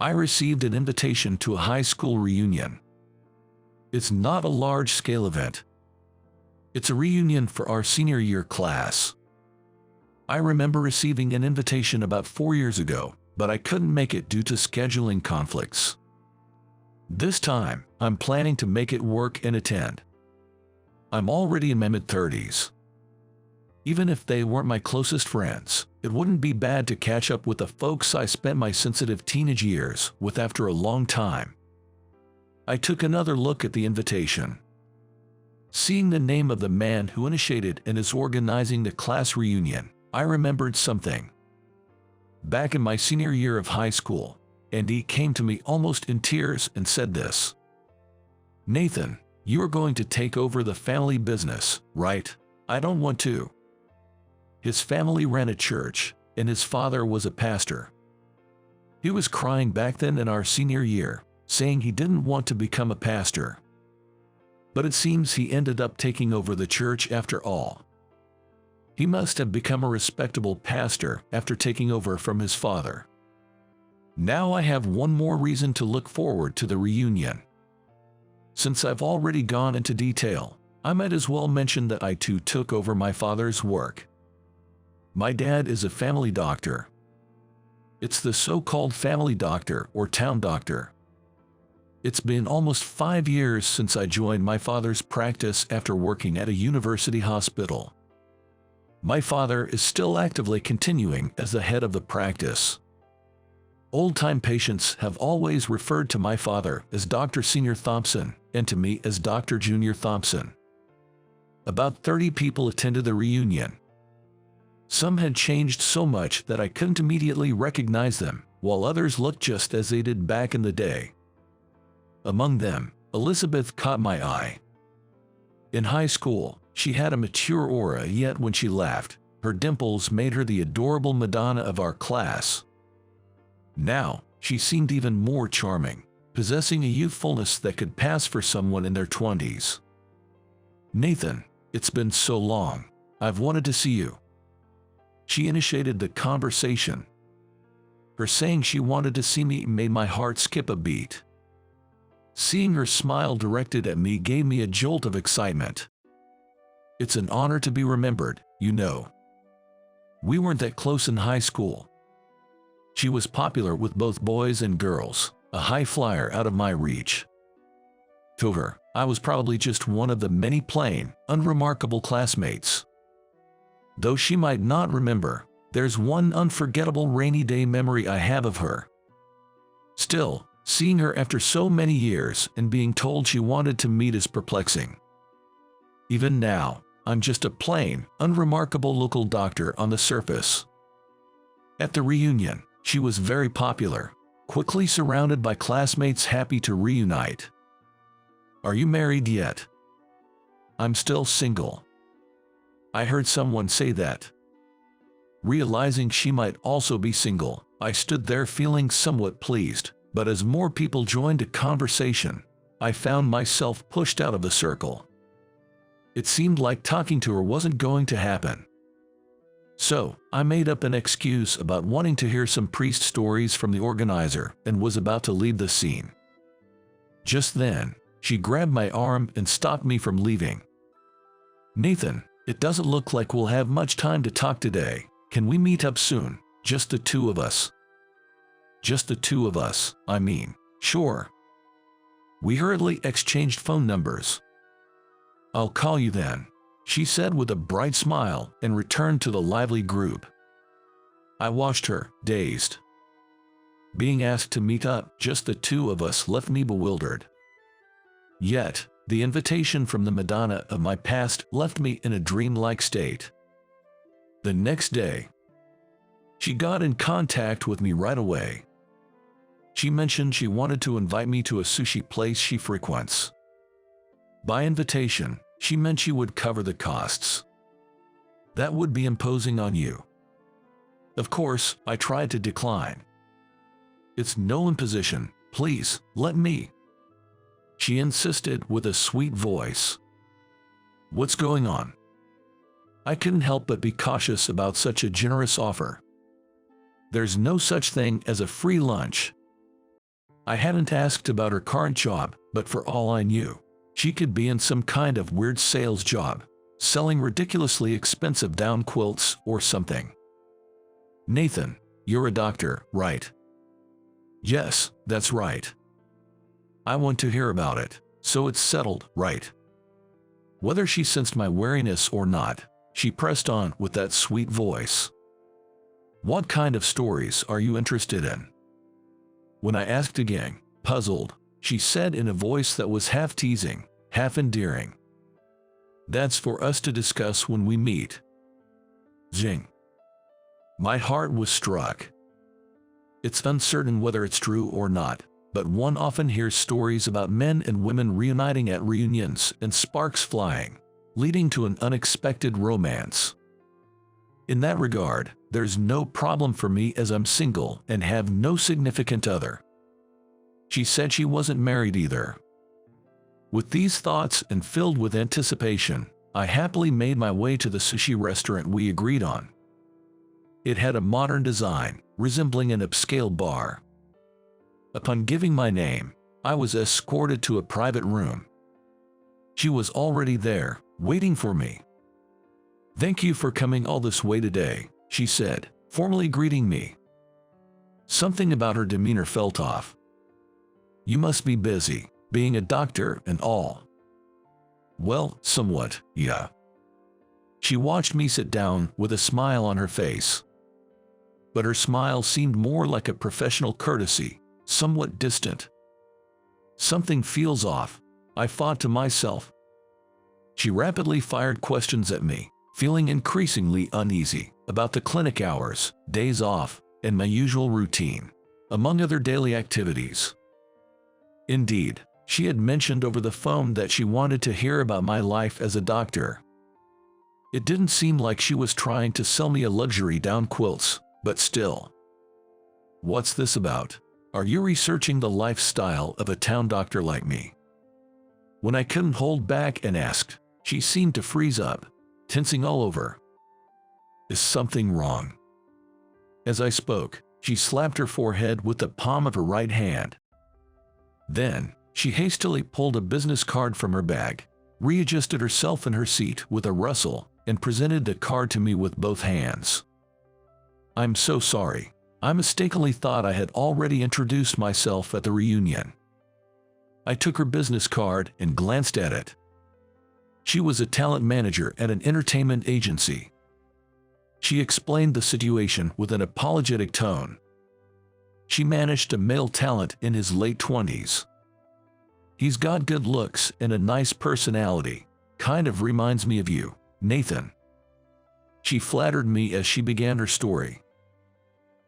I received an invitation to a high school reunion. It's not a large-scale event. It's a reunion for our senior year class. I remember receiving an invitation about 4 years ago, but I couldn't make it due to scheduling conflicts. This time, I'm planning to make it work and attend. I'm already in my mid-30s. Even if they weren't my closest friends, it wouldn't be bad to catch up with the folks I spent my sensitive teenage years with after a long time. I took another look at the invitation. Seeing the name of the man who initiated and is organizing the class reunion, I remembered something. Back in my senior year of high school, Andy came to me almost in tears and said this: "Nathan, you are going to take over the family business, right?" "I don't want to." His family ran a church, and his father was a pastor. He was crying back then in our senior year, saying he didn't want to become a pastor. But it seems he ended up taking over the church after all. He must have become a respectable pastor after taking over from his father. Now I have one more reason to look forward to the reunion. Since I've already gone into detail, I might as well mention that I too took over my father's work. My dad is a family doctor. It's the so-called family doctor or town doctor. It's been almost 5 years since I joined my father's practice after working at a university hospital. My father is still actively continuing as the head of the practice. Old-time patients have always referred to my father as Dr. Senior Thompson and to me as Dr. Junior Thompson. About 30 people attended the reunion. Some had changed so much that I couldn't immediately recognize them, while others looked just as they did back in the day. Among them, Elizabeth caught my eye. In high school, she had a mature aura, yet when she laughed, her dimples made her the adorable Madonna of our class. Now, she seemed even more charming, possessing a youthfulness that could pass for someone in their 20s. "Nathan, it's been so long. I've wanted to see you." She initiated the conversation. Her saying she wanted to see me made my heart skip a beat. Seeing her smile directed at me gave me a jolt of excitement. It's an honor to be remembered, you know. We weren't that close in high school. She was popular with both boys and girls, a high flyer out of my reach. To her, I was probably just one of the many plain, unremarkable classmates. Though she might not remember, there's one unforgettable rainy day memory I have of her. Still, seeing her after so many years and being told she wanted to meet is perplexing. Even now, I'm just a plain, unremarkable local doctor on the surface. At the reunion, she was very popular, quickly surrounded by classmates happy to reunite. "Are you married yet?" "I'm still single." I heard someone say that. Realizing she might also be single, I stood there feeling somewhat pleased. But as more people joined the conversation, I found myself pushed out of the circle. It seemed like talking to her wasn't going to happen. So, I made up an excuse about wanting to hear some priest stories from the organizer and was about to leave the scene. Just then, she grabbed my arm and stopped me from leaving. "Nathan, it doesn't look like we'll have much time to talk today. Can we meet up soon, just the two of us?" "Just the two of us, I mean, sure." We hurriedly exchanged phone numbers. "I'll call you then," she said with a bright smile and returned to the lively group. I watched her, dazed. Being asked to meet up, just the two of us, left me bewildered. Yet, the invitation from the Madonna of my past left me in a dreamlike state. The next day, she got in contact with me right away. She mentioned she wanted to invite me to a sushi place she frequents. By invitation, she meant she would cover the costs. That would be imposing on you. Of course, I tried to decline. "It's no imposition, please, let me." She insisted with a sweet voice. "What's going on?" I couldn't help but be cautious about such a generous offer. There's no such thing as a free lunch. I hadn't asked about her current job, but for all I knew, she could be in some kind of weird sales job, selling ridiculously expensive down quilts or something. "Nathan, you're a doctor, right?" "Yes, that's right." "I want to hear about it, so it's settled, right?" Whether she sensed my wariness or not, she pressed on with that sweet voice. "What kind of stories are you interested in?" When I asked again, puzzled, she said in a voice that was half teasing, half endearing, "That's for us to discuss when we meet." Zing. My heart was struck. It's uncertain whether it's true or not, but one often hears stories about men and women reuniting at reunions and sparks flying, leading to an unexpected romance. In that regard, there's no problem for me as I'm single and have no significant other. She said she wasn't married either. With these thoughts and filled with anticipation, I happily made my way to the sushi restaurant we agreed on. It had a modern design, resembling an upscale bar. Upon giving my name, I was escorted to a private room. She was already there, waiting for me. "Thank you for coming all this way today," she said, formally greeting me. Something about her demeanor felt off. "You must be busy, being a doctor and all." "Well, somewhat, yeah." She watched me sit down with a smile on her face. But her smile seemed more like a professional courtesy, somewhat distant. "Something feels off," I thought to myself. She rapidly fired questions at me, feeling increasingly uneasy about the clinic hours, days off, and my usual routine, among other daily activities. Indeed, she had mentioned over the phone that she wanted to hear about my life as a doctor. It didn't seem like she was trying to sell me a luxury down quilts, but still. "What's this about? Are you researching the lifestyle of a town doctor like me?" When I couldn't hold back and asked, she seemed to freeze up, tensing all over. "Is something wrong?" As I spoke, she slapped her forehead with the palm of her right hand. Then, she hastily pulled a business card from her bag, readjusted herself in her seat with a rustle, and presented the card to me with both hands. "I'm so sorry. I mistakenly thought I had already introduced myself at the reunion." I took her business card and glanced at it. She was a talent manager at an entertainment agency. She explained the situation with an apologetic tone. She managed a male talent in his late 20s. "He's got good looks and a nice personality. Kind of reminds me of you, Nathan." She flattered me as she began her story.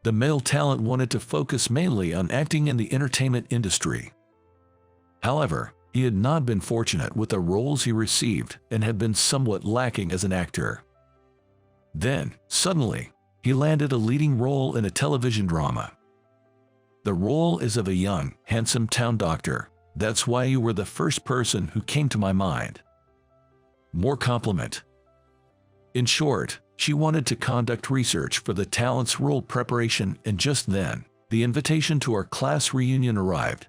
The male talent wanted to focus mainly on acting in the entertainment industry. However, he had not been fortunate with the roles he received and had been somewhat lacking as an actor. Then, suddenly, he landed a leading role in a television drama. The role is of a young, handsome town doctor. That's why you were the first person who came to my mind. More compliment. In short, she wanted to conduct research for the talent's role preparation, and just then, the invitation to our class reunion arrived.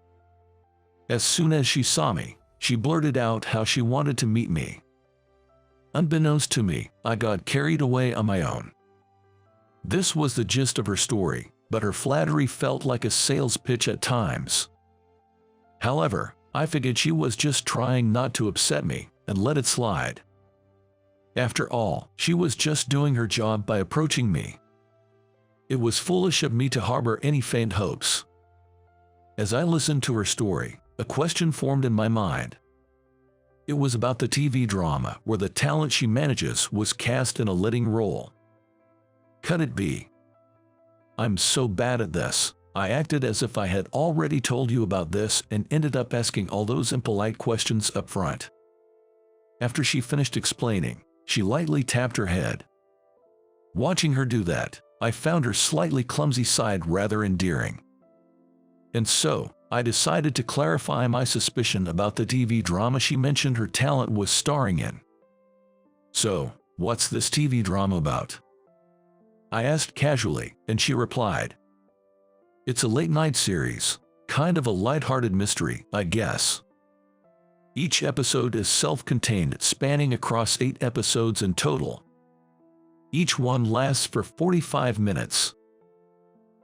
As soon as she saw me, she blurted out how she wanted to meet me. Unbeknownst to me, I got carried away on my own. This was the gist of her story, but her flattery felt like a sales pitch at times. However, I figured she was just trying not to upset me, and let it slide. After all, she was just doing her job by approaching me. It was foolish of me to harbor any faint hopes. As I listened to her story, a question formed in my mind. It was about the TV drama where the talent she manages was cast in a leading role. Could it be? I'm so bad at this. I acted as if I had already told you about this and ended up asking all those impolite questions up front. After she finished explaining, she lightly tapped her head. Watching her do that, I found her slightly clumsy side rather endearing. And so, I decided to clarify my suspicion about the TV drama she mentioned her talent was starring in. "So, what's this TV drama about?" I asked casually, and she replied, "It's a late-night series, kind of a lighthearted mystery, I guess. Each episode is self-contained, spanning across 8 episodes in total. Each one lasts for 45 minutes.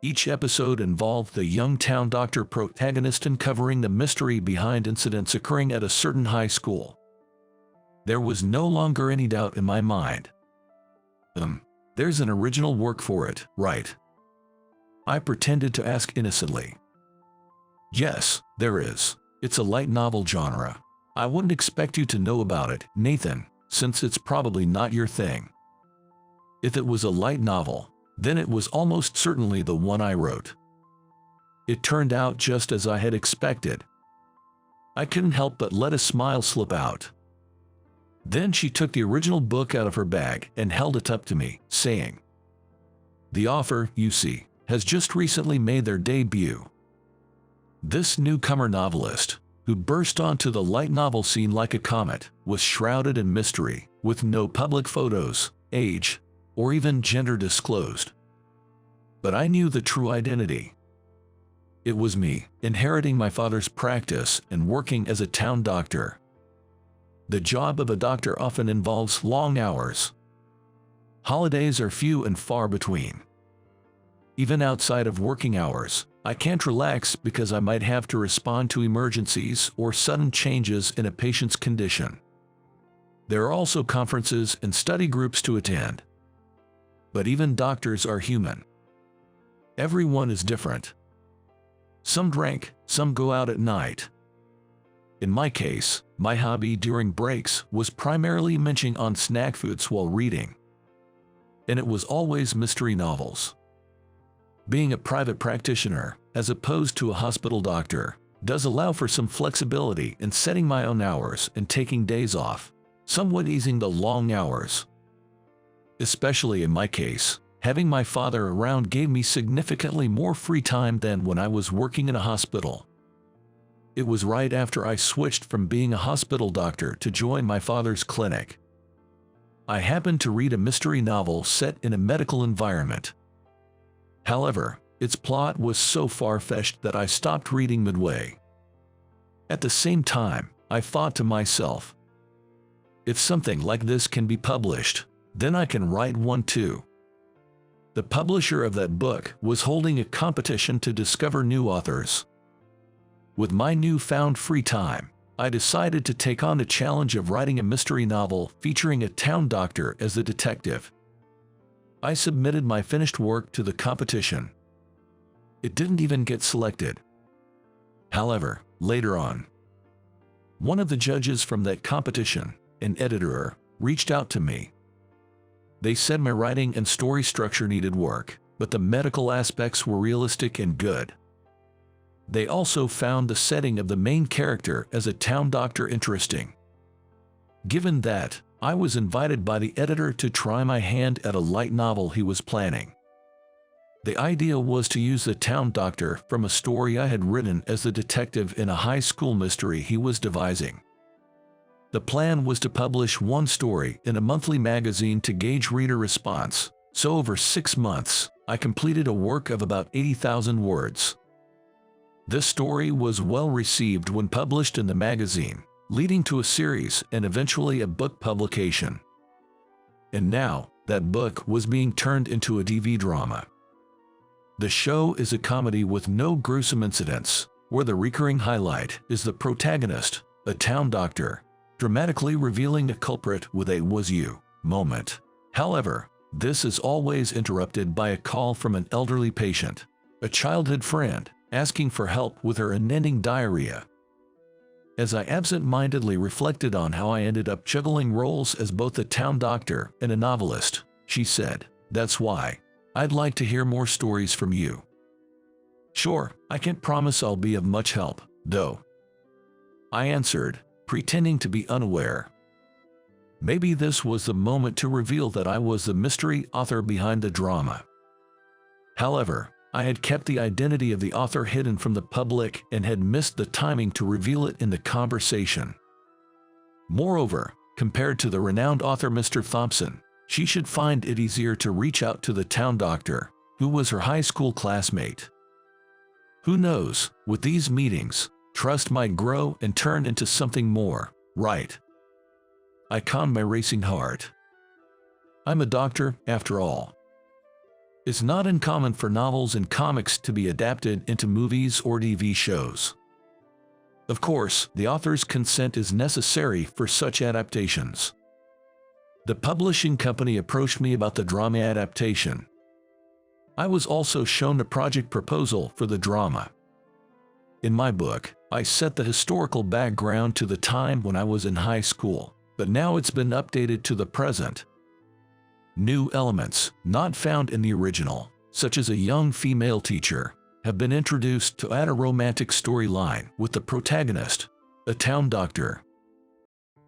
Each episode involved the young town doctor protagonist uncovering the mystery behind incidents occurring at a certain high school. There was no longer any doubt in my mind. There's an original work for it, right? I pretended to ask innocently. Yes, there is. It's a light novel genre. I wouldn't expect you to know about it, Nathan, since it's probably not your thing. If it was a light novel, then it was almost certainly the one I wrote. It turned out just as I had expected. I couldn't help but let a smile slip out. Then she took the original book out of her bag and held it up to me, saying, "The author, you see, has just recently made their debut." This newcomer novelist, who burst onto the light novel scene like a comet, was shrouded in mystery, with no public photos, age, or even gender disclosed. But I knew the true identity. It was me, inheriting my father's practice and working as a town doctor. The job of a doctor often involves long hours. Holidays are few and far between. Even outside of working hours, I can't relax because I might have to respond to emergencies or sudden changes in a patient's condition. There are also conferences and study groups to attend. But even doctors are human. Everyone is different. Some drink, some go out at night. In my case, my hobby during breaks was primarily munching on snack foods while reading. And it was always mystery novels. Being a private practitioner, as opposed to a hospital doctor, does allow for some flexibility in setting my own hours and taking days off, somewhat easing the long hours. Especially in my case, having my father around gave me significantly more free time than when I was working in a hospital. It was right after I switched from being a hospital doctor to join my father's clinic. I happened to read a mystery novel set in a medical environment. However, its plot was so far-fetched that I stopped reading midway. At the same time, I thought to myself, if something like this can be published, then I can write one too. The publisher of that book was holding a competition to discover new authors. With my newfound free time, I decided to take on the challenge of writing a mystery novel featuring a town doctor as the detective. I submitted my finished work to the competition. It didn't even get selected. However, later on, one of the judges from that competition, an editor, reached out to me. They said my writing and story structure needed work, but the medical aspects were realistic and good. They also found the setting of the main character as a town doctor interesting. Given that, I was invited by the editor to try my hand at a light novel he was planning. The idea was to use the town doctor from a story I had written as the detective in a high school mystery he was devising. The plan was to publish one story in a monthly magazine to gauge reader response, so over 6 months, I completed a work of about 80,000 words. This story was well received when published in the magazine, leading to a series and eventually a book publication. And now, that book was being turned into a TV drama. The show is a comedy with no gruesome incidents, where the recurring highlight is the protagonist, a town doctor, dramatically revealing the culprit with a "was you" moment. However, this is always interrupted by a call from an elderly patient, a childhood friend, asking for help with her unending diarrhea. As I absent-mindedly reflected on how I ended up juggling roles as both a town doctor and a novelist, she said, "That's why I'd like to hear more stories from you." "Sure, I can't promise I'll be of much help, though," I answered, pretending to be unaware. Maybe this was the moment to reveal that I was the mystery author behind the drama. However, I had kept the identity of the author hidden from the public and had missed the timing to reveal it in the conversation. Moreover, compared to the renowned author Mr. Thompson, she should find it easier to reach out to the town doctor, who was her high school classmate. Who knows, with these meetings, trust might grow and turn into something more, right? I calmed my racing heart. I'm a doctor, after all. It's not uncommon for novels and comics to be adapted into movies or TV shows. Of course, the author's consent is necessary for such adaptations. The publishing company approached me about the drama adaptation. I was also shown a project proposal for the drama. In my book, I set the historical background to the time when I was in high school, but now it's been updated to the present. New elements, not found in the original, such as a young female teacher, have been introduced to add a romantic storyline with the protagonist, a town doctor.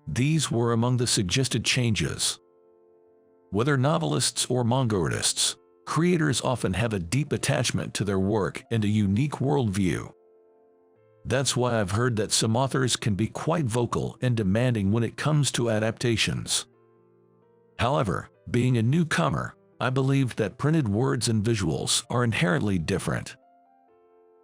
These were among the suggested changes. Whether novelists or manga artists, creators often have a deep attachment to their work and a unique worldview. That's why I've heard that some authors can be quite vocal and demanding when it comes to adaptations. However, being a newcomer, I believed that printed words and visuals are inherently different.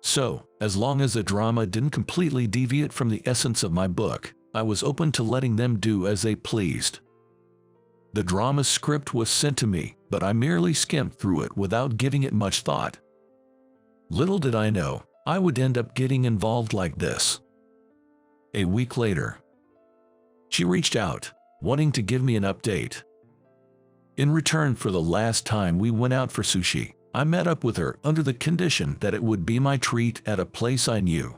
So, as long as the drama didn't completely deviate from the essence of my book, I was open to letting them do as they pleased. The drama script was sent to me, but I merely skimmed through it without giving it much thought. Little did I know, I would end up getting involved like this. A week later, she reached out, wanting to give me an update. In return for the last time we went out for sushi, I met up with her under the condition that it would be my treat at a place I knew.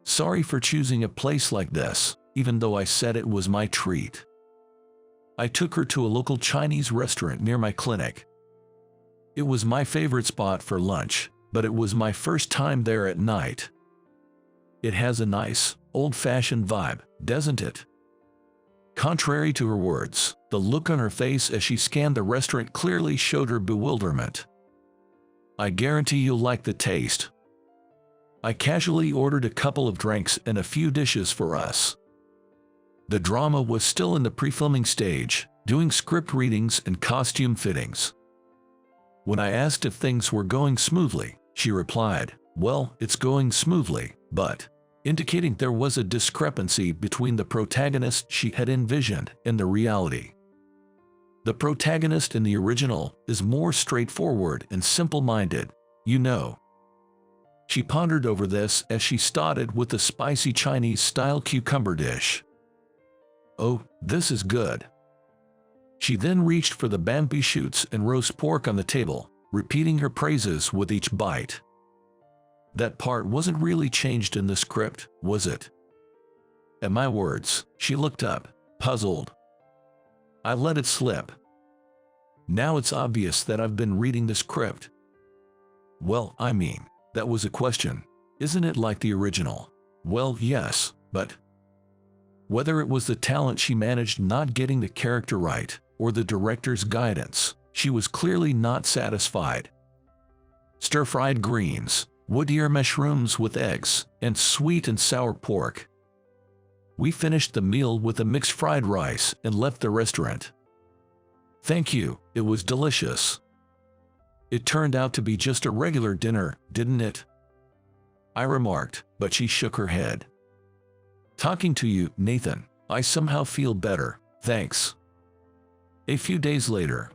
Sorry for choosing a place like this, even though I said it was my treat. I took her to a local Chinese restaurant near my clinic. It was my favorite spot for lunch, but it was my first time there at night. It has a nice, old-fashioned vibe, doesn't it? Contrary to her words, the look on her face as she scanned the restaurant clearly showed her bewilderment. I guarantee you'll like the taste. I casually ordered a couple of drinks and a few dishes for us. The drama was still in the pre-filming stage, doing script readings and costume fittings. When I asked if things were going smoothly, she replied, "Well, it's going smoothly, but," indicating there was a discrepancy between the protagonist she had envisioned and the reality. The protagonist in the original is more straightforward and simple-minded, you know. She pondered over this as she started with the spicy Chinese-style cucumber dish. "Oh, this is good." She then reached for the bamboo shoots and roast pork on the table, repeating her praises with each bite. That part wasn't really changed in the script, was it? At my words, she looked up, puzzled. I let it slip. Now it's obvious that I've been reading the script. Well, I mean, that was a question. Isn't it like the original? Well, yes, but whether it was the talent she managed not getting the character right, or the director's guidance, she was clearly not satisfied. Stir-fried greens, wood ear mushrooms with eggs, and sweet and sour pork. We finished the meal with a mixed fried rice and left the restaurant. Thank you, it was delicious. It turned out to be just a regular dinner, didn't it? I remarked, but she shook her head. Talking to you, Nathan, I somehow feel better, thanks. A few days later,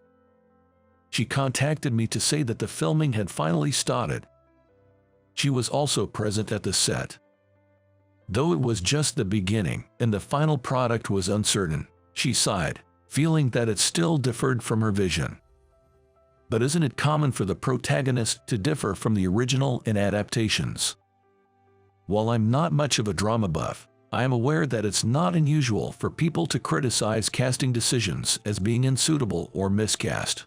she contacted me to say that the filming had finally started. She was also present at the set. Though it was just the beginning and the final product was uncertain, she sighed, feeling that it still differed from her vision. But isn't it common for the protagonist to differ from the original in adaptations? While I'm not much of a drama buff, I am aware that it's not unusual for people to criticize casting decisions as being unsuitable or miscast.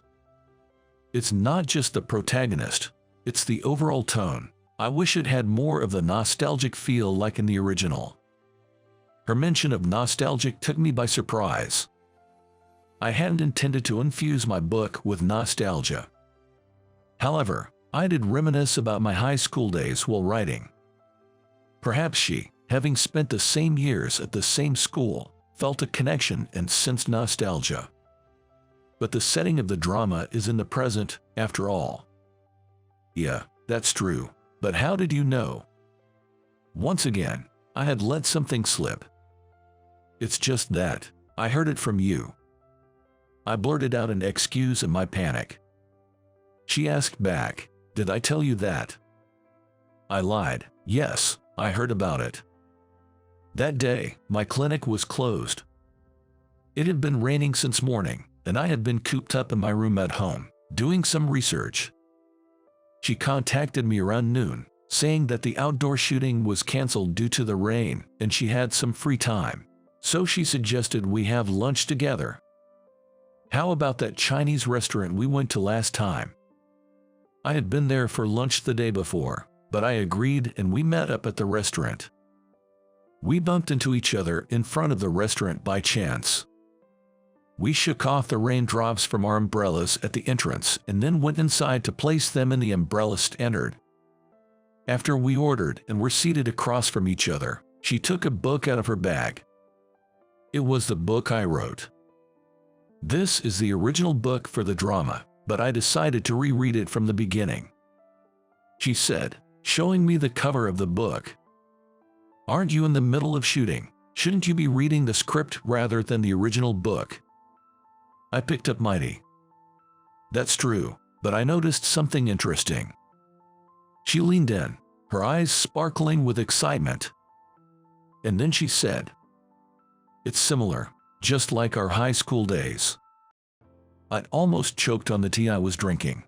It's not just the protagonist, it's the overall tone. I wish it had more of the nostalgic feel like in the original. Her mention of nostalgic took me by surprise. I hadn't intended to infuse my book with nostalgia. However, I did reminisce about my high school days while writing. Perhaps she, having spent the same years at the same school, felt a connection and sensed nostalgia. But the setting of the drama is in the present, after all. Yeah, that's true. But how did you know? Once again, I had let something slip. It's just that I heard it from you. I blurted out an excuse in my panic. She asked back, "Did I tell you that?" I lied. Yes, I heard about it. That day, my clinic was closed. It had been raining since morning, and I had been cooped up in my room at home, doing some research. She contacted me around noon, saying that the outdoor shooting was canceled due to the rain and she had some free time. So she suggested we have lunch together. How about that Chinese restaurant we went to last time? I had been there for lunch the day before, but I agreed and we met up at the restaurant. We bumped into each other in front of the restaurant by chance. We shook off the raindrops from our umbrellas at the entrance and then went inside to place them in the umbrella standard. After we ordered and were seated across from each other, she took a book out of her bag. It was the book I wrote. This is the original book for the drama, but I decided to reread it from the beginning. She said, showing me the cover of the book, "Aren't you in the middle of shooting? Shouldn't you be reading the script rather than the original book?" I picked up mighty. That's true, but I noticed something interesting. She leaned in, her eyes sparkling with excitement. And then she said, "It's similar, just like our high school days." I'd almost choked on the tea I was drinking.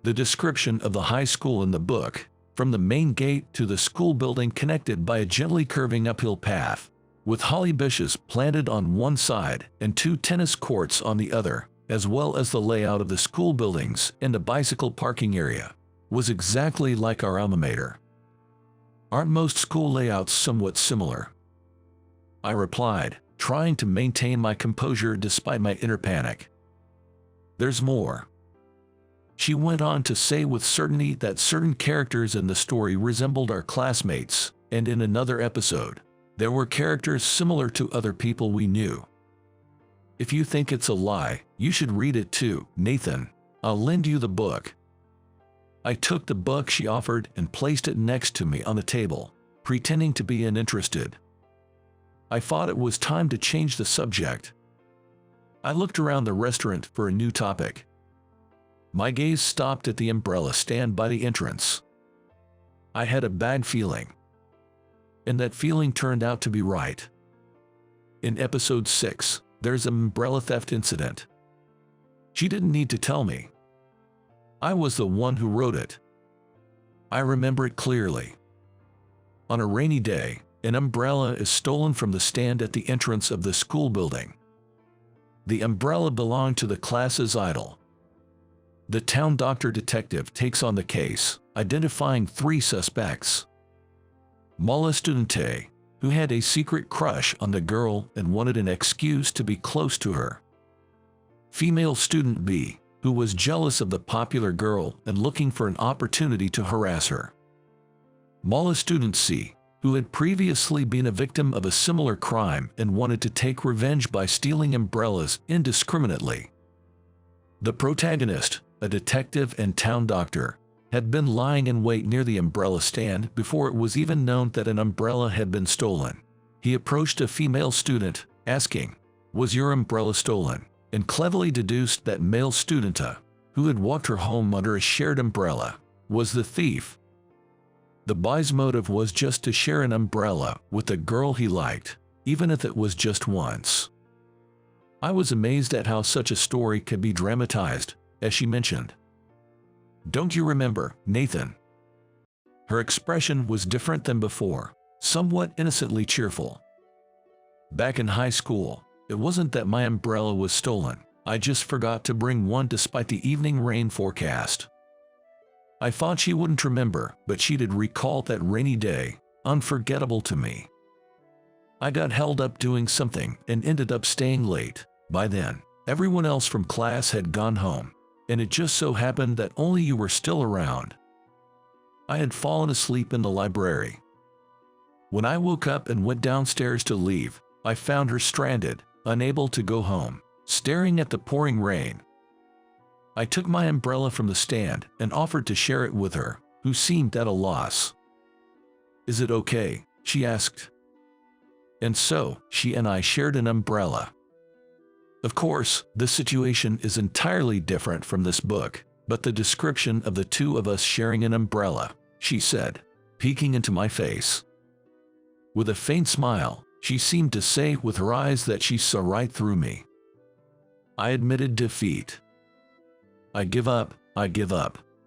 The description of the high school in the book, from the main gate to the school building connected by a gently curving uphill path, with holly bushes planted on one side and 2 tennis courts on the other, as well as the layout of the school buildings and a bicycle parking area, was exactly like our alma mater. Aren't most school layouts somewhat similar? I replied, trying to maintain my composure despite my inner panic. There's more. She went on to say with certainty that certain characters in the story resembled our classmates, and in another episode, there were characters similar to other people we knew. If you think it's a lie, you should read it too, Nathan. I'll lend you the book. I took the book she offered and placed it next to me on the table, pretending to be uninterested. I thought it was time to change the subject. I looked around the restaurant for a new topic. My gaze stopped at the umbrella stand by the entrance. I had a bad feeling. And that feeling turned out to be right. In episode 6, there's an umbrella theft incident. She didn't need to tell me. I was the one who wrote it. I remember it clearly. On a rainy day, an umbrella is stolen from the stand at the entrance of the school building. The umbrella belonged to the class's idol. The town doctor detective takes on the case, identifying 3 suspects. Mala student A, who had a secret crush on the girl and wanted an excuse to be close to her. Female student B, who was jealous of the popular girl and looking for an opportunity to harass her. Mala student C, who had previously been a victim of a similar crime and wanted to take revenge by stealing umbrellas indiscriminately. The protagonist, a detective and town doctor, had been lying in wait near the umbrella stand before it was even known that an umbrella had been stolen. He approached a female student, asking, "Was your umbrella stolen?" and cleverly deduced that male student A, who had walked her home under a shared umbrella, was the thief. The boy's motive was just to share an umbrella with the girl he liked, even if it was just once. I was amazed at how such a story could be dramatized, as she mentioned, "Don't you remember, Nathan?" Her expression was different than before, somewhat innocently cheerful. Back in high school, it wasn't that my umbrella was stolen, I just forgot to bring one despite the evening rain forecast. I thought she wouldn't remember, but she did recall that rainy day, unforgettable to me. I got held up doing something and ended up staying late. By then, everyone else from class had gone home, and it just so happened that only you were still around. I had fallen asleep in the library. When I woke up and went downstairs to leave, I found her stranded, unable to go home, staring at the pouring rain. I took my umbrella from the stand and offered to share it with her, who seemed at a loss. "Is it okay?" she asked. And so, she and I shared an umbrella. Of course, the situation is entirely different from this book, but the description of the two of us sharing an umbrella, she said, peeking into my face. With a faint smile, she seemed to say with her eyes that she saw right through me. I admitted defeat. I give up.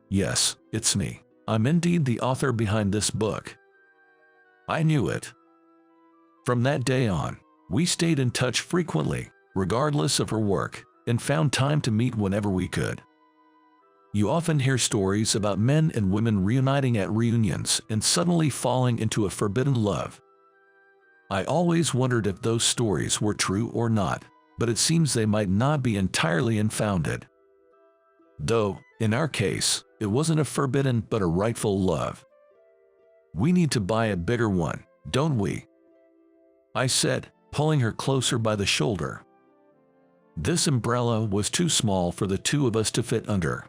Yes, it's me. I'm indeed the author behind this book. I knew it. From that day on, we stayed in touch frequently, regardless of her work, and found time to meet whenever we could. You often hear stories about men and women reuniting at reunions and suddenly falling into a forbidden love. I always wondered if those stories were true or not, but it seems they might not be entirely unfounded. Though, in our case, it wasn't a forbidden but a rightful love. We need to buy a bigger one, don't we? I said, pulling her closer by the shoulder. This umbrella was too small for the two of us to fit under.